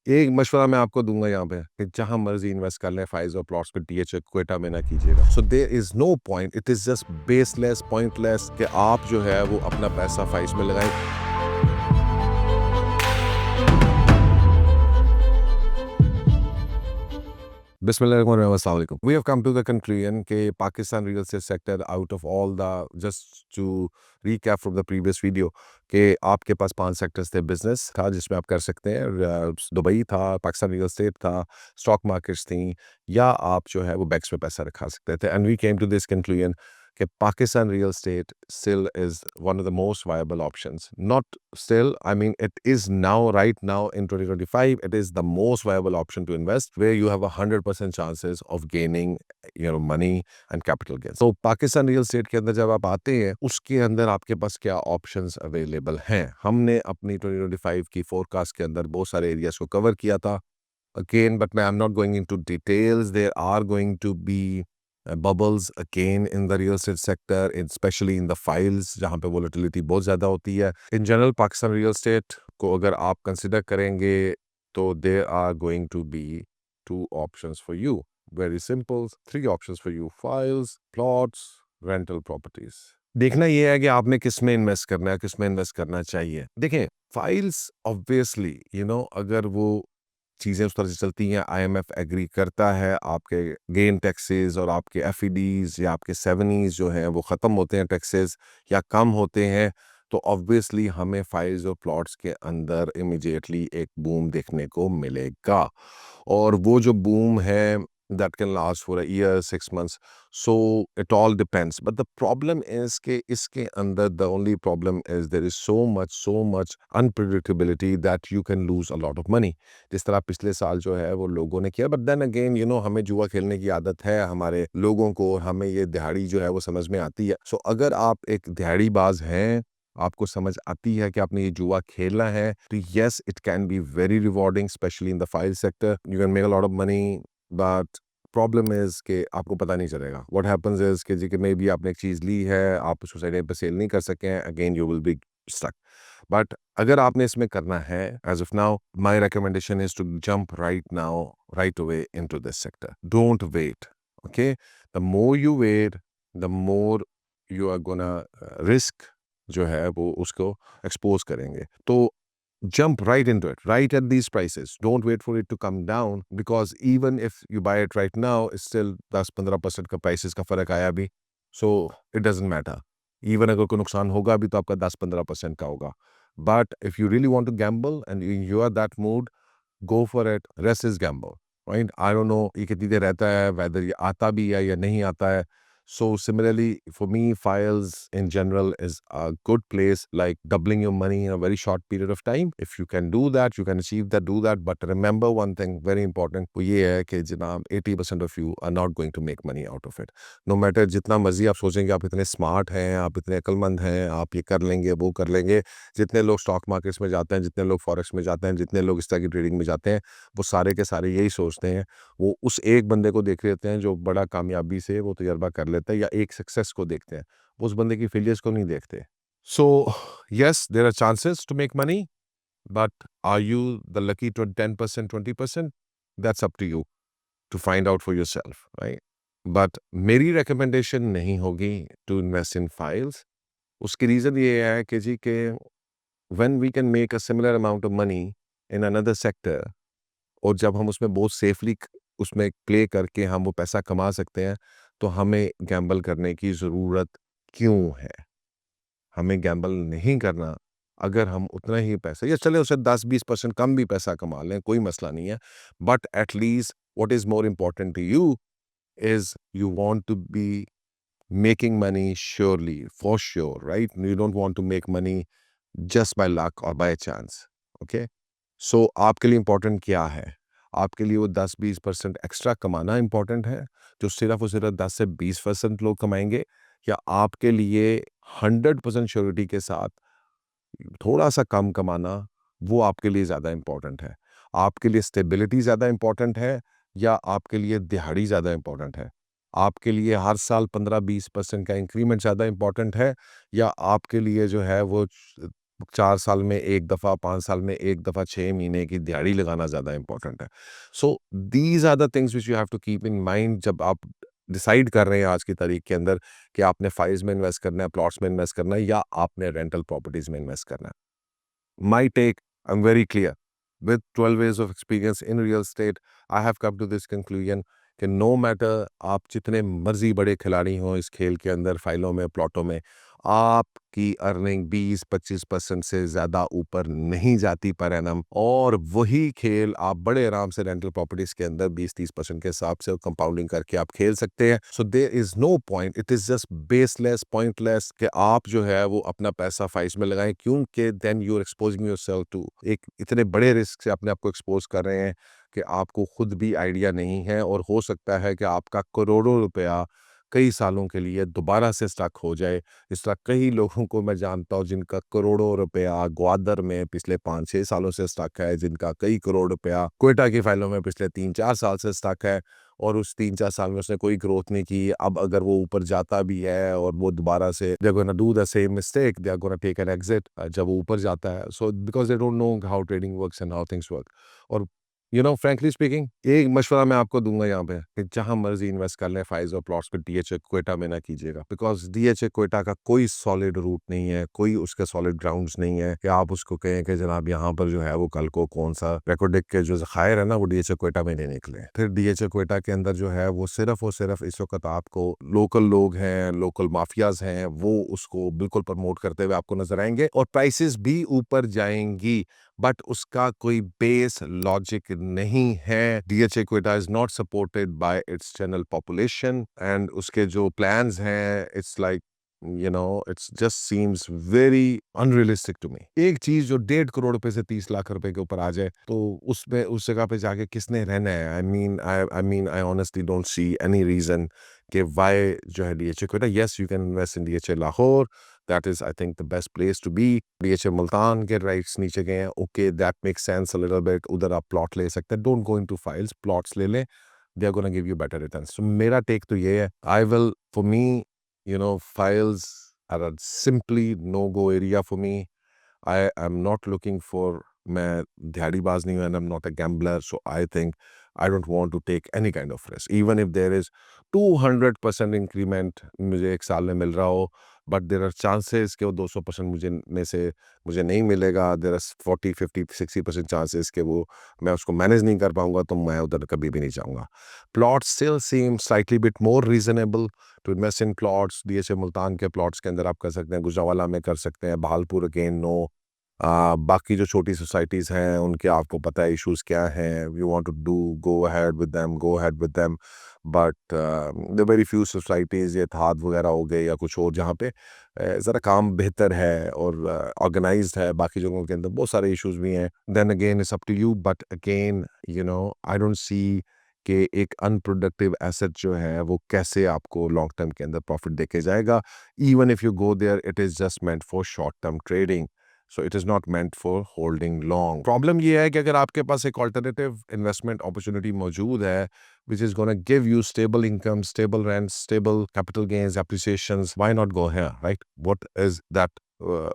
एक मशवरा मैं आपको दूंगा यहाँ पे कि जहां मर्जी इन्वेस्ट कर लें फाइज और प्लॉट्स पे टीएच क्वेटा में ना कीजिएगा। So there is no point, it is just baseless pointless कि आप जो है वो अपना पैसा फाइज में लगाएं। Bismillahirrahmanirrahim. We have come to the conclusion कि Pakistan real estate sector out of all the, just to recap from the previous video, कि आपके पास 5 सेक्टर्स थे। बिजनेस था जिसमें आप कर सकते हैं, दुबई था, पाकिस्तान रियल एस्टेट था, स्टॉक मार्केट्स थी, या आप जो है वो बैंक्स में पैसा रखा सकते थे। And we came to this conclusion कि Pakistan real estate still is one of the most viable options. Not still, I mean it is now, right now in 2025, it is the most viable option to invest, where you have 100% chances of gaining money and capital gains. So Pakistan real estate के अंदर जब आप आते हैं, उसके अंदर आपके पास क्या options available हैं। हमने अपनी 2025 की forecast के अंदर बहुत सारे areas को cover किया था again, but I'm not going into details. There are going to be bubbles again in the real estate sector, especially in the files जहाँ पे volatility बहुत ज़्यादा होती है। In general, Pakistan real estate को अगर आप consider करेंगे तो there are going to be 2 options for you. Very simple, 3 options for you: files, plots, rental properties. देखना ये है कि आपने किस में इन्वेस्ट करना है, किस में इन्वेस्ट करना चाहिए। देखें, फाइल्स ऑब्वियसली अगर वो चीज़ें उस तरह से चलती हैं, आईएमएफ एग्री करता है, आपके गेन टैक्सेस और आपके एफईडीज या आपके 7ईज जो हैं वो ख़त्म होते हैं टैक्सेस या कम होते हैं, तो ऑब्वियसली हमें फाइल्स और प्लॉट्स के अंदर इमीडिएटली एक बूम देखने को मिलेगा। और वो जो बूम है that can last for a year, 6 months. So it all depends. But the problem is कि इसके अंदर the only problem is there is so much unpredictability that you can lose a lot of money. जिस तरह पिछले साल जो है वो लोगों ने किया, but then again हमें जुआ खेलने की आदत है हमारे लोगों को, हमें ये दिहाड़ी जो है वो समझ में आती है। So अगर आप एक दिहाड़ी बाज हैं, आपको समझ आती है कि आपने ये जुआ खेलना है, तो yes, it can be very rewarding, especially in the file sector. You can make a lot of money, but problem is कि आपको पता नहीं चलेगा। व्हाट हैपेंस इज कि जी कि मे बी आपने एक चीज़ ली है, आप उसको सही टाइम पे सेल नहीं कर सके हैं, again you will be stuck. But अगर आपने इसमें करना है, as of now my recommendation is to jump right now, right away into this sector. Don't wait, okay? The more you wait, the more you are gonna risk जो है वो उसको expose करेंगे। तो jump right into it, right at these prices. Don't wait for it to come down, because even if you buy it right now, it's still 10-15% का prices का फर्क आया भी, so it doesn't matter. Even अगर कोई नुकसान होगा भी तो आपका 10-15% का होगा। But if you really want to gamble and you are that mood, go for it. Rest is gamble, right? I don't know ये कितनी देर रहता है, whether ये आता भी है या नहीं आता है। So similarly, for me, files in general is a good place, like doubling your money in a very short period of time. If you can do that, you can achieve that, do that. But remember one thing, very important, वो ये है कि जनाब 80% of you are not going to make money out of it. No matter जितना मर्जी आप सोचेंगे आप इतने स्मार्ट हैं, आप इतने अक्लमंद हैं, आप ये कर लेंगे, वो कर लेंगे। जितने लोग स्टॉक मार्केट्स में जाते हैं, जितने लोग फॉरेक्स में जाते हैं, जितने लोग इस तरह की ट्रेडिंग में जाते हैं, वो सारे के सारे यही सोचते हैं। वो उस एक बंदे को देख लेते हैं जो बड़ा कामयाबी से वो तजर्बा कर लेता है, या एक सक्सेस को देखते हैं, उस बंदे की फेलियर्स को नहीं देखते। So yes, there are chances to make money, but are you the lucky 10%, 20%? That's up to you to find out for yourself, right? But मेरी रिकमेंडेशन नहीं होगी टू इन्वेस्ट इन फाइल्स। उसकी रीज़न ये है कि जी कि when we can make a similar amount of money in another sector, और जब हम उसमें बहुत सेफली उसमें प्ले करके हम वो पैसा कमा सकते हैं, तो हमें गैम्बल करने की ज़रूरत क्यों है? हमें गैम्बल नहीं करना। अगर हम उतना ही पैसा, या चले उससे 10-20% कम भी पैसा कमा लें, कोई मसला नहीं है। But at least what is more important to you is you want to be making money surely, for sure, right? You don't want to make money just by luck or by chance, okay? So आपके लिए important क्या है? आपके लिए वो 10-20% extra कमाना important है, जो सिर्फ और सिर्फ 10 से 20% लोग कमाएंगे, या आपके लिए 100% श्योरिटी के साथ थोड़ा सा कम कमाना, वो आपके लिए ज़्यादा important है? आपके लिए स्टेबिलिटी ज़्यादा important है, या आपके लिए दिहाड़ी ज़्यादा important है? आपके लिए हर साल 15-20% का इंक्रीमेंट ज़्यादा इंपॉर्टेंट है, या आपके लिए जो है वो 4 साल में 1 दफ़ा, 5 साल में 1 दफ़ा, 6 महीने की दिहाड़ी लगाना ज़्यादा इम्पोर्टेंट है। So these are the things which you have to keep in mind जब आप डिसाइड कर रहे हैं आज की तारीख के अंदर कि आपने फाइल्स में इन्वेस्ट करना है, प्लॉट्स में इन्वेस्ट करना है या आपने रेंटल प्रॉपर्टीज़ में इन्वेस्ट करना है। My take, I'm very clear. With 12 years of experience in real estate, I have come to this conclusion कि नो मैटर आप जितने मर्जी बड़े खिलाड़ी हों इस खेल के अंदर फाइलों में प्लॉटों में आपकी अर्निंग 20-25% से ज़्यादा ऊपर नहीं जाती पर एनम और वही खेल आप बड़े आराम से रेंटल प्रॉपर्टीज़ के अंदर 20-30% के हिसाब से कंपाउंडिंग करके आप खेल सकते हैं। So there is no point, it is just baseless pointless कि आप जो है वो अपना पैसा फाइल्स में लगाएं क्योंकि then you are exposing yourself to एक इतने बड़े रिस्क से अपने आप को एक्सपोज कर रहे हैं कि आपको खुद भी आइडिया नहीं है और हो सकता है कि आपका करोड़ों रुपया कई सालों के लिए दोबारा से स्टक हो जाए। इस तरह कई लोगों को मैं जानता हूँ जिनका करोड़ों रुपया ग्वादर में पिछले 5-6 सालों से स्टक है, जिनका कई करोड़ रुपया क्वेटा की फाइलों में पिछले 3-4 साल से स्टक है और उस 3-4 साल में उसने कोई ग्रोथ नहीं की। अब अगर वो ऊपर जाता भी है और वो दोबारा से they are gonna do the same mistake, they are gonna take an exit जब वो ऊपर जाता है। So because they don't know how trading works and how things work. और फ्रैंकली स्पीकिंग एक मशवरा मैं आपको दूँगा यहाँ पे कि जहाँ मर्ज़ी इन्वेस्ट कर लें फाइल्स और प्लॉट्स पे डीएचए क्वेटा में ना कीजिएगा। बिकॉज़ डीएचए क्वेटा का कोई सॉलिड रूट नहीं है, कोई उसके सॉलिड ग्राउंड्स नहीं है कि आप उसको कहें कि जनाब यहाँ पर जो है वो कल को कौन-सा रेकोर्डिक के जो ज़खायर है ना वो डीएचए क्वेटा में नहीं निकले। फिर डीएचए क्वेटा के अंदर जो है वो सिर्फ़ और सिर्फ़ इस वक़्त आपको लोकल लोग हैं, लोकल माफियाज़ हैं, वो उसको बिल्कुल प्रमोट करते हुए आपको नज़र आएँगे और प्राइसेज़ भी ऊपर जाएँगी। बट उसका कोई बेस लॉजिक नहीं है। DHA Quetta is not supported by its general population and उसके जो प्लान्स हैं it's like it's just seems very unrealistic to me. एक चीज जो 1.5 करोड़ रुपए से 30 लाख रुपए के ऊपर आ जाए तो उसमें उस जगह पे जाके किसने रहना है? I honestly don't see any reason कि वाई जो है DHA Quetta. Yes, you can invest in DHA Lahore, that is I think the best place to be. DHA Multan के राइट्स नीचे गए हैं, okay that makes sense a little bit, उधर आप plot ले सकते हैं। Don't go into files, plots ले लें, they are gonna give you better returns. तो मेरा टेक तो ये है, I will for me files are a simply no go area for me. I am not looking for मैं दिहाड़ीबाज नहीं हूँ and I'm not a gambler, so I think I don't want to take any kind of risk even if there is 200% increment मुझे एक साल में मिल रहा हो, but there are chances कि वो 200% मुझे में से मुझे नहीं मिलेगा। देर आर 40-50-60% चांसेस कि वो मैं उसको मैनेज नहीं कर पाऊंगा, तो मैं उधर कभी भी नहीं जाऊंगा। Plot still seem slightly bit more reasonable to invest in plots. DHA Multan के प्लॉट्स के अंदर आप कर सकते हैं, गुजरावाला में कर सकते हैं, बहालपुर अगेन नो। बाकी जो छोटी सोसाइटीज़ हैं उनके आपको पता है इश्यूज़ क्या हैं। You want to do go ahead with them, go ahead with them, but the very few societies ये थाद वगैरह हो गए या कुछ और जहाँ पे ज़रा काम बेहतर है और ऑर्गेनाइज्ड है। बाकी जगहों के अंदर बहुत सारे इश्यूज़ भी हैं। Then again it's up to you, but again I don't see कि एक अनप्रोडक्टिव एसेट जो है वो कैसे आपको लॉन्ग टर्म के अंदर प्रॉफिट देके जाएगा। Even if you go there it is just meant for short term trading, so it is not meant for holding long. Problem ये है कि अगर आपके पास एक ऑल्टरनेटिव इन्वेस्टमेंट अपॉर्चुनिटी मौजूद है which is going to give you stable income, stable rents, stable capital gains, appreciations, why not go here, right? What is that,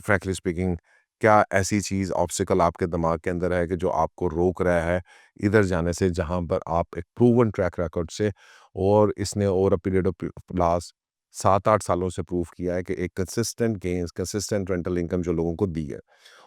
frankly speaking, क्या ऐसी चीज़ ऑब्स्टिकल आपके दिमाग के अंदर है कि जो आपको रोक रहा है इधर जाने से, जहाँ पर आप एक प्रूवन ट्रैक रिकॉर्ड से और इसने over a period of last 7-8 सालों से प्रूव किया है कि एक consistent gains, consistent rental income जो लोगों को दी है।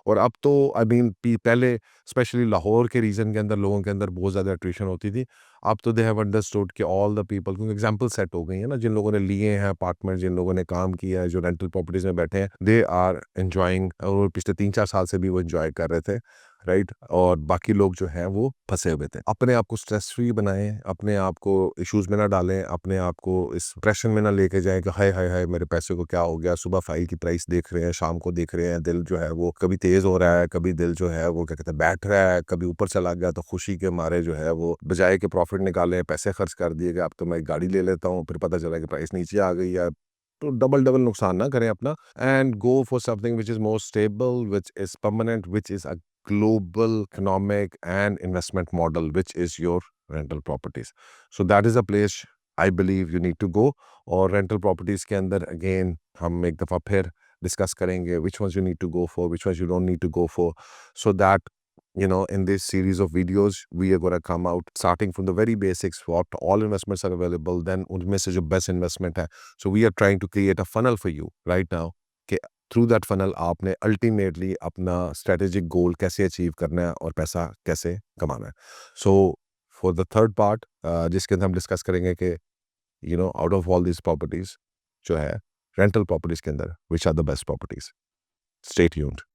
और अब तो आई मीन पहले स्पेशली लाहौर के रीजन के अंदर लोगों के अंदर बहुत ज़्यादा अट्रीशन होती थी। अब तो दे हैव अंडरस्टूड कि ऑल द पीपल, क्योंकि एग्जांपल सेट हो गई है ना, जिन लोगों ने लिए हैं अपार्टमेंट, जिन लोगों ने काम किया है, जो रेंटल प्रॉपर्टीज में बैठे हैं, दे आर एंजॉइंग, और पिछले 3-4 साल से भी वो एंजॉय कर रहे थे, राइट। और बाकी लोग जो हैं वो फंसे हुए थे। अपने आप को स्ट्रेस फ्री बनाएं, अपने आप को इश्यूज में ना डालें, अपने आप को इस प्रेशर में ना लेके जाएं कि हाय हाय हाय मेरे पैसे को क्या हो गया। सुबह फाइल की प्राइस देख रहे हैं, शाम को देख रहे हैं, दिल जो है वो कभी तेज हो रहा है, कभी दिल जो है वो क्या कहते हैं बैठ रहा है, कभी ऊपर चला गया, तो खुशी के मारे जो है वो बजाय के प्रॉफिट निकालें, पैसे खर्च कर दिए गए, अब तो मैं एक गाड़ी ले लेता हूँ, फिर पता चला कि प्राइस नीचे आ गई है। तो डबल डबल नुकसान ना करें अपना, and go for something which is more stable, which is permanent, which is a global economic and investment model, which is your rental properties. So that is a place I believe you need to go. और rental properties के अंदर again हम एक दफ़ा फिर discuss करेंगे which ones you need to go for, which ones you don't need to go for, so that in this series of videos we are going to come out starting from the very basics, what all investments are available, then unme se jo best investment hai. So we are trying to create a funnel for you right now कि through that funnel आपने ultimately अपना strategic goal कैसे achieve करना है और पैसा कैसे कमाना है. So for the third part जिसके अंदर हम डिस्कस करेंगे कि out of all these properties जो है rental properties के अंदर which are the best properties. Stay tuned.